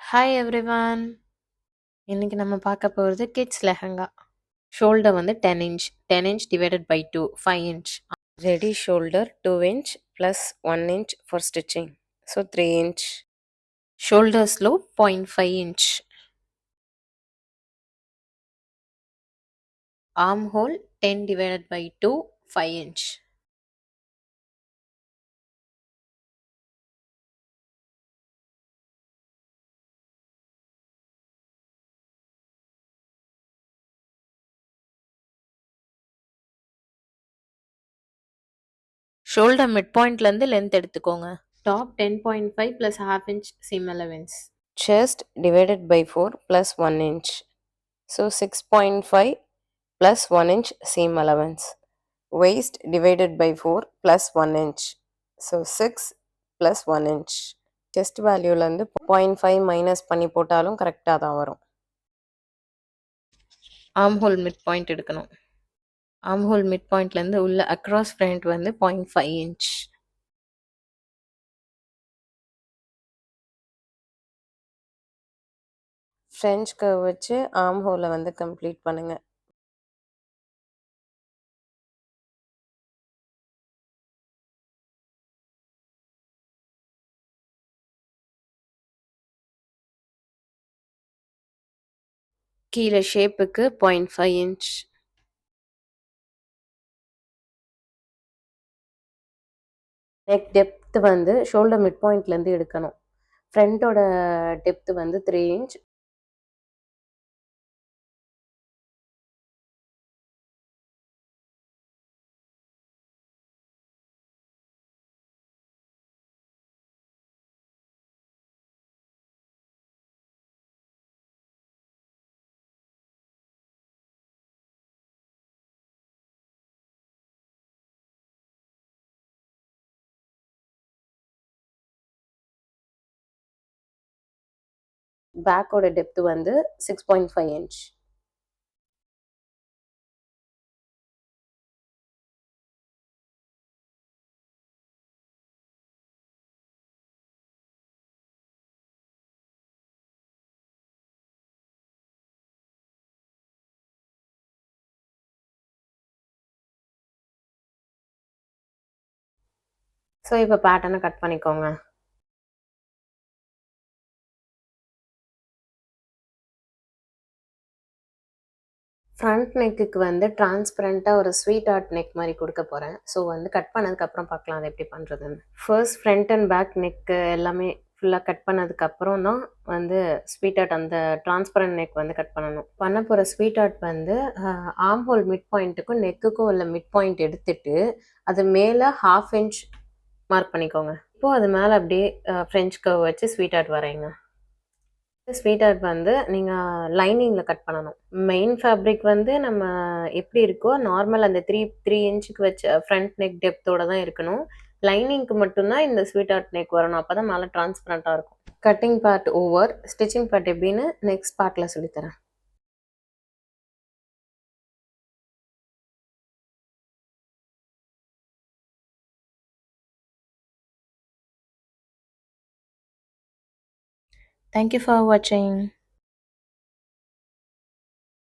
Hi everyone. இன்னைக்கு நம்ம பார்க்க போகிறது கிட்ஸ் லெஹங்கா. ஷோல்டர் வந்து 10 inch, 10 inch divided by 2, 5 inch. Ready shoulder 2 inch plus 1 inch for stitching, so 3 inch. Shoulder slope 0.5 inch. Arm hole 10 divided by 2, 5 inch. Shoulder mid பாயிண்ட்லேருந்து length எடுத்துக்கோங்க. Top 10.5 plus half inch seam allowance. Chest divided by 4 plus 1 inch. So 6.5 plus 1 inch seam allowance. Waist divided by 4 plus 1 inch. So 6 plus 1 inch. Chest வேல்யூலேருந்து 0.5 minus பண்ணி போட்டாலும் கரெக்டாக தான் வரும். Arm hole mid point எடுக்கணும். Arm hole mid பாயிண்ட்லேருந்து உள்ள across front வந்து 0.5 inch. French curve வச்சு ஆர்ம் ஹோலை வந்து கம்ப்ளீட் பண்ணுங்கள். கீழே ஷேப்புக்கு 0.5 இன்ச். நெக் டெப்த் வந்து ஷோல்டர் மிட் பாயிண்ட்லேருந்து எடுக்கணும். ஃப்ரண்ட்டோட டெப்த் வந்து 3 இன்ச். பேக்கோட டெப்த் வந்து 6.5 இன்ச். ஸோ இப்போ பேட்டர்னை கட் பண்ணிக்கோங்க. ஃப்ரண்ட் நெக்குக்கு வந்து டிரான்ஸ்பரண்ட்டாக ஒரு ஸ்வீட் ஆர்ட் நெக் மாதிரி கொடுக்க போகிறேன். ஸோ வந்து கட் பண்ணதுக்கப்புறம் பார்க்கலாம் அது எப்படி பண்ணுறதுன்னு. First front and back neck எல்லாமே ஃபுல்லாக கட் பண்ணதுக்கப்புறம் தான் வந்து ஸ்வீட் ஆர்ட் அந்த டிரான்ஸ்பரண்ட் நெக் வந்து கட் பண்ணணும். பண்ண போகிற ஸ்வீட் ஆர்ட் வந்து ஆர்ம் ஹோல் மிட் பாயிண்ட்டுக்கும் நெக்குக்கும் உள்ள மிட் பாயிண்ட் எடுத்துட்டு அது மேலே 1/2 இன்ச் மார்க் பண்ணிக்கோங்க. இப்போது அது மேலே அப்படியே ஃப்ரெஞ்ச் கர்வ் வச்சு ஸ்வீட் ஆர்ட் வரைங்க. ஸ்வீட் ஆர்ட் வந்து நீங்கள் லைனிங்கில் கட் பண்ணணும். மெயின் ஃபேப்ரிக் வந்து நம்ம எப்படி இருக்கோ நார்மல் அந்த த்ரீ இன்ச்சுக்கு வச்ச ஃப்ரண்ட் நெக் டெப்த்தோட தான் இருக்கணும். லைனிங்க்கு மட்டும்தான் இந்த ஸ்வீட் ஆர்ட் நெக் வரணும். அப்போ தான் மேலே டிரான்ஸ்பரண்ட்டாக இருக்கும். Cutting part over, stitching part எப்படின்னு நெக்ஸ்ட் பார்ட்டில் சொல்லித்தரேன். Thank you for watching.